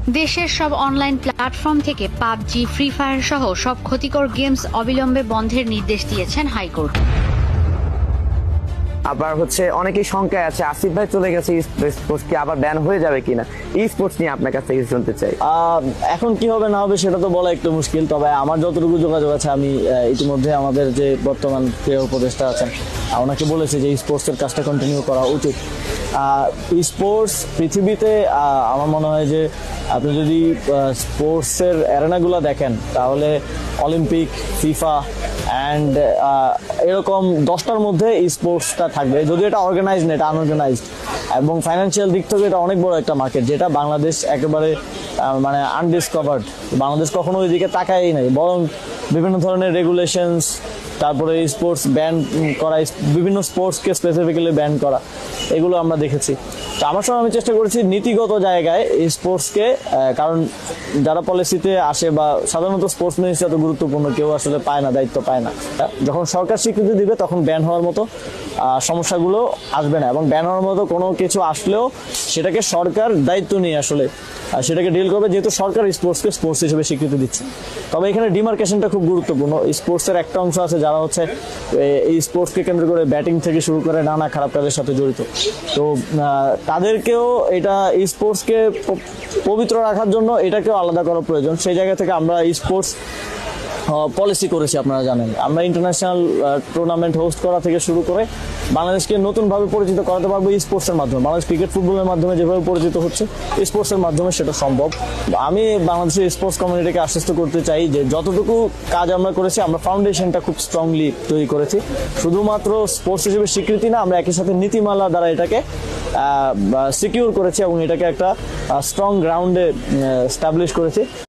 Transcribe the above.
দেশের সব online platform থেকে পাবজি, ফ্রি ফায়ার সহ সব ক্ষতিকর গেমস অবিলম্বে বন্ধের নির্দেশ দিয়েছেন হাইকোর্ট। আবার অনেকেই শঙ্কায় আছে, আসিফ ভাই চলে গেছে, স্পোর্টস কি আবার ব্যান হয়ে যাবে কিনা? স্পোর্টস নিয়ে আপনার কাছ থেকে শুনতে চাই। এখন কি হবে না হবে সেটা তো বলা একটু মুশকিল, তবে আমার যতটুকু যোগাযোগ আছে আমি ইতিমধ্যে আমাদের যে বর্তমান ক্রীড়া উপদেষ্টা আছেন ওনাকে বলেছি যে স্পোর্টসের কাজটা কন্টিনিউ করা উচিত। স্পোর্টস পৃথিবীতে আমার মনে হয় যে আপনি যদি স্পোর্টসের অ্যারেনাগুলো দেখেন তাহলে অলিম্পিক, ফিফা অ্যান্ড এরকম 10টার মধ্যে স্পোর্টসটা থাকবে, যদিও এটা অর্গানাইজড না, এটা আনঅর্গানাইজড, এবং ফাইন্যান্সিয়াল দিক থেকে এটা অনেক বড় একটা মার্কেট, যেটা বাংলাদেশ একেবারে মানে আনডিসকভার্ড। বাংলাদেশ কখনো ওই দিকে তাকায়ই নাই, বরং বিভিন্ন ধরনের রেগুলেশনস, তারপরে স্পোর্টস ব্যান করা, বিভিন্ন স্পোর্টসকে স্পেসিফিক্যালি ব্যান করা, এগুলো আমরা দেখেছি। তো আমার সময় আমি চেষ্টা করেছি নীতিগত জায়গায় স্পোর্টসকে, কারণ যারা পলিসিতে আসে বা সাধারণত স্পোর্টস মিনিস্ট্রি এত গুরুত্বপূর্ণ কেউ আসলে পায় না, দায়িত্ব পায় না। যখন সরকার স্বীকৃতি দিবে তখন ব্যান হওয়ার মতো সমস্যাগুলো আসবে না, এবং ব্যান হওয়ার মতো কোনো কিছু আসলেও সেটাকে সরকার দায়িত্ব নিয়ে আসলে সেটাকে ডিল করবে, যেহেতু সরকার স্পোর্টসকে স্পোর্টস হিসেবে স্বীকৃতি দিচ্ছে। তবে এখানে ডিমার্কেশনটা খুব গুরুত্বপূর্ণ। স্পোর্টসের একটা অংশ আছে যারা এই স্পোর্টসকে কেন্দ্র করে ব্যাটিং থেকে শুরু করে নানা খারাপ কাজের সাথে জড়িত, তো তাদেরকেও এটা স্পোর্টসকে পবিত্র রাখার জন্য এটাকেও আলাদা করা প্রয়োজন। সেই জায়গা থেকে আমরা স্পোর্টস পলিসি করেছি। আপনারা জানেন আমরা ইন্টারন্যাশনাল টুর্নামেন্ট হোস্ট করা থেকে শুরু করে বাংলাদেশকে নতুনভাবে পরিচিত করাতে পারবো স্পোর্টসের মাধ্যমে। বাংলাদেশ ক্রিকেট ফুটবলের মাধ্যমে যেভাবে পরিচিত হচ্ছে, স্পোর্টসের মাধ্যমে সেটা সম্ভব। আমি বাংলাদেশের স্পোর্টস কমিউনিটিকে আশ্বস্ত করতে চাই যে যতটুকু কাজ আমরা করেছি, আমরা ফাউন্ডেশনটা খুব স্ট্রংলি তৈরি করেছি। শুধুমাত্র স্পোর্টস হিসেবে স্বীকৃতি না, আমরা একই সাথে নীতিমালা দ্বারা এটাকে সিকিউর করেছি এবং এটাকে একটা স্ট্রং গ্রাউন্ডে এস্টাবলিশ করেছি।